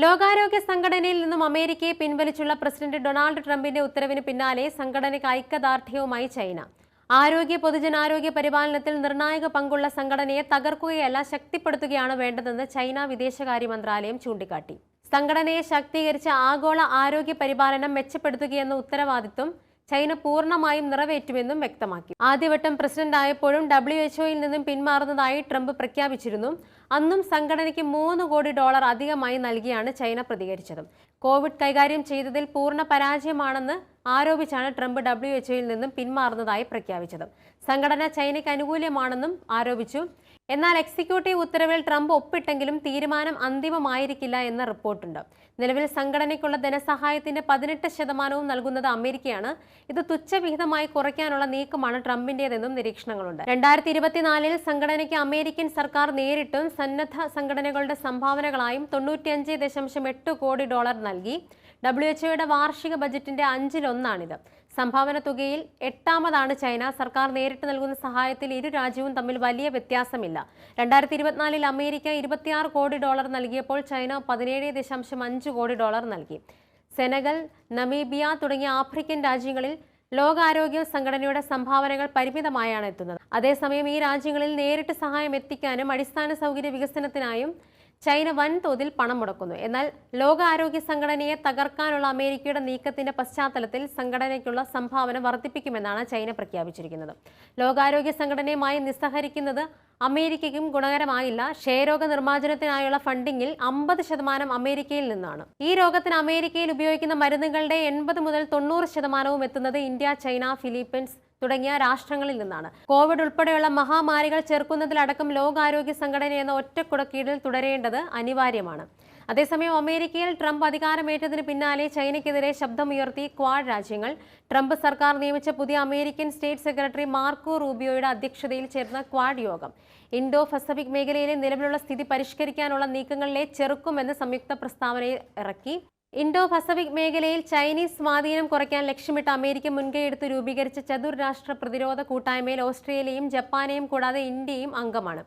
ലോകാരോഗ്യ സംഘടനയിൽ നിന്നും അമേരിക്കയെ പിൻവലിച്ചുള്ള പ്രസിഡന്റ് ഡൊണാൾഡ് ട്രംപിന്റെ ഉത്തരവിന് പിന്നാലെ സംഘടനയ്ക്ക് ഐക്യദാർഢ്യവുമായി ചൈന. ആരോഗ്യ പൊതുജനാരോഗ്യ പരിപാലനത്തിൽ നിർണായക പങ്കുള്ള സംഘടനയെ തകർക്കുകയല്ല ശക്തിപ്പെടുത്തുകയാണ് വേണ്ടതെന്ന് ചൈന വിദേശകാര്യ മന്ത്രാലയം ചൂണ്ടിക്കാട്ടി. സംഘടനയെ ശാക്തീകരിച്ച് ആഗോള ആരോഗ്യ പരിപാലനം മെച്ചപ്പെടുത്തുകയെന്ന ഉത്തരവാദിത്വം ചൈന പൂർണ്ണമായും നിറവേറ്റുമെന്നും വ്യക്തമാക്കി. ആദ്യവട്ടം പ്രസിഡന്റ് ആയപ്പോഴും WHO-യിൽ നിന്നും പിന്മാറുന്നതായി ട്രംപ് പ്രഖ്യാപിച്ചിരുന്നു. അന്നും സംഘടനയ്ക്ക് $3 കോടി അധികമായി നൽകിയാണ് ചൈന പ്രതികരിച്ചത്. കോവിഡ് കൈകാര്യം ചെയ്തതിൽ പൂർണ്ണ പരാജയമാണെന്ന് ആരോപിച്ചാണ് ട്രംപ് WHO-യിൽ നിന്നും പിന്മാറുന്നതായി പ്രഖ്യാപിച്ചത്. സംഘടന ചൈനയ്ക്ക് അനുകൂലമാണെന്നും ആരോപിച്ചു. എന്നാൽ എക്സിക്യൂട്ടീവ് ഉത്തരവിൽ ട്രംപ് ഒപ്പിട്ടെങ്കിലും തീരുമാനം അന്തിമമായിരിക്കില്ല എന്ന റിപ്പോർട്ടുണ്ട്. നിലവിൽ സംഘടനയ്ക്കുള്ള ധനസഹായത്തിന്റെ 18% നൽകുന്നത് അമേരിക്കയാണ്. ഇത് തുച്ഛവിഹിതമായി കുറയ്ക്കാനുള്ള നീക്കമാണ് ട്രംപിന്റേതെന്നും നിരീക്ഷണങ്ങളുണ്ട്. 2024-ൽ സംഘടനയ്ക്ക് അമേരിക്കൻ സർക്കാർ നേരിട്ടും സന്നദ്ധ സംഘടനകളുടെ സംഭാവനകളായും $95.8 കോടി നൽകി. WHO-യുടെ വാർഷിക ബജറ്റിന്റെ 1/5 സംഭാവന തുകയിൽ 8ാമതാണ് ചൈന. സർക്കാർ നേരിട്ട് നൽകുന്ന സഹായത്തിൽ ഇരു രാജ്യവും തമ്മിൽ വലിയ വ്യത്യാസമില്ല. 2024-ൽ അമേരിക്ക $26 കോടി നൽകിയപ്പോൾ ചൈന $17.5 കോടി നൽകി. സെനഗൽ, നമീബിയ തുടങ്ങിയ ആഫ്രിക്കൻ രാജ്യങ്ങളിൽ ലോകാരോഗ്യ സംഘടനയുടെ സംഭാവനകൾ പരിമിതമായാണ് എത്തുന്നത്. അതേസമയം ഈ രാജ്യങ്ങളിൽ നേരിട്ട് സഹായം എത്തിക്കാനും അടിസ്ഥാന സൗകര്യ വികസനത്തിനായും ചൈന വൻതോതിൽ പണം മുടക്കുന്നു. എന്നാൽ ലോകാരോഗ്യ സംഘടനയെ തകർക്കാനുള്ള അമേരിക്കയുടെ നീക്കത്തിന്റെ പശ്ചാത്തലത്തിൽ സംഘടനയ്ക്കുള്ള സംഭാവന വർദ്ധിപ്പിക്കുമെന്നാണ് ചൈന പ്രഖ്യാപിച്ചിരിക്കുന്നത്. ലോകാരോഗ്യ സംഘടനയുമായി നിസ്സഹരിക്കുന്നത് അമേരിക്കയ്ക്കും ഗുണകരമായില്ല. ക്ഷയരോഗ നിർമ്മാർജ്ജനത്തിനായുള്ള ഫണ്ടിങ്ങിൽ 50% അമേരിക്കയിൽ നിന്നാണ്. ഈ രോഗത്തിന് അമേരിക്കയിൽ ഉപയോഗിക്കുന്ന മരുന്നുകളുടെ 80 മുതൽ 90% എത്തുന്നത് ഇന്ത്യ, ചൈന, ഫിലിപ്പീൻസ് തുടങ്ങിയ രാഷ്ട്രങ്ങളിൽ നിന്നാണ്. കോവിഡ് ഉൾപ്പെടെയുള്ള മഹാമാരികൾ ചെറുക്കുന്നതിലടക്കം ലോകാരോഗ്യ സംഘടന എന്ന ഒറ്റക്കുടക്കീഴിൽ തുടരേണ്ടത് അനിവാര്യമാണ്. അതേസമയം അമേരിക്കയിൽ ട്രംപ് അധികാരമേറ്റതിന് പിന്നാലെ ചൈനയ്ക്കെതിരെ ശബ്ദമുയർത്തി ക്വാഡ് രാജ്യങ്ങൾ. ട്രംപ് സർക്കാർ നിയമിച്ച പുതിയ അമേരിക്കൻ സ്റ്റേറ്റ് സെക്രട്ടറി മാർക്കോ റൂബിയോയുടെ അധ്യക്ഷതയിൽ ചേർന്ന ക്വാഡ് യോഗം ഇൻഡോ പസഫിക് മേഖലയിലെ നിലവിലുള്ള സ്ഥിതി പരിഷ്കരിക്കാനുള്ള നീക്കങ്ങളിലെ ചെറുക്കുമെന്ന് സംയുക്ത പ്രസ്താവനയിൽ ഇറക്കി. ഇൻഡോ പസഫിക് മേഖലയിൽ ചൈനീസ് സ്വാധീനം കുറയ്ക്കാൻ ലക്ഷ്യമിട്ട് അമേരിക്ക മുൻകൈയെടുത്ത് രൂപീകരിച്ച ചതുർരാഷ്ട്ര പ്രതിരോധ കൂട്ടായ്മയിൽ ഓസ്ട്രേലിയയും ജപ്പാനെയും കൂടാതെ ഇന്ത്യയും അംഗമാണ്.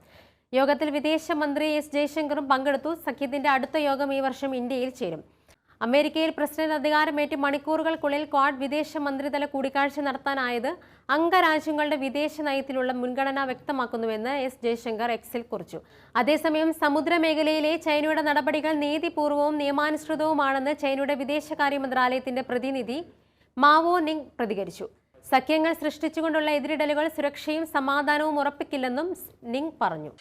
യോഗത്തിൽ വിദേശമന്ത്രി എസ് ജയശങ്കറും പങ്കെടുത്തു. സഖ്യത്തിന്റെ അടുത്ത യോഗം ഈ വർഷം ഇന്ത്യയിൽ ചേരും. അമേരിക്കയിൽ പ്രസിഡന്റ് അധികാരമേറ്റ് മണിക്കൂറുകൾക്കുള്ളിൽ ക്വാഡ് വിദേശ മന്ത്രിതല കൂടിക്കാഴ്ച നടത്താനായത് അംഗരാജ്യങ്ങളുടെ വിദേശ നയത്തിലുള്ള മുൻഗണന വ്യക്തമാക്കുന്നുവെന്ന് എസ് ജയശങ്കർ എക്സിൽ കുറിച്ചു. അതേസമയം സമുദ്രമേഖലയിലെ ചൈനയുടെ നടപടികൾ നീതിപൂർവവും നിയമാനുസൃതവുമാണെന്ന് ചൈനയുടെ വിദേശകാര്യ മന്ത്രാലയത്തിന്റെ പ്രതിനിധി മാവോ നിങ് പ്രതികരിച്ചു. സഖ്യങ്ങൾ സൃഷ്ടിച്ചുകൊണ്ടുള്ള എതിരിടലുകൾ സുരക്ഷയും സമാധാനവും ഉറപ്പിക്കില്ലെന്നും നിങ് പറഞ്ഞു.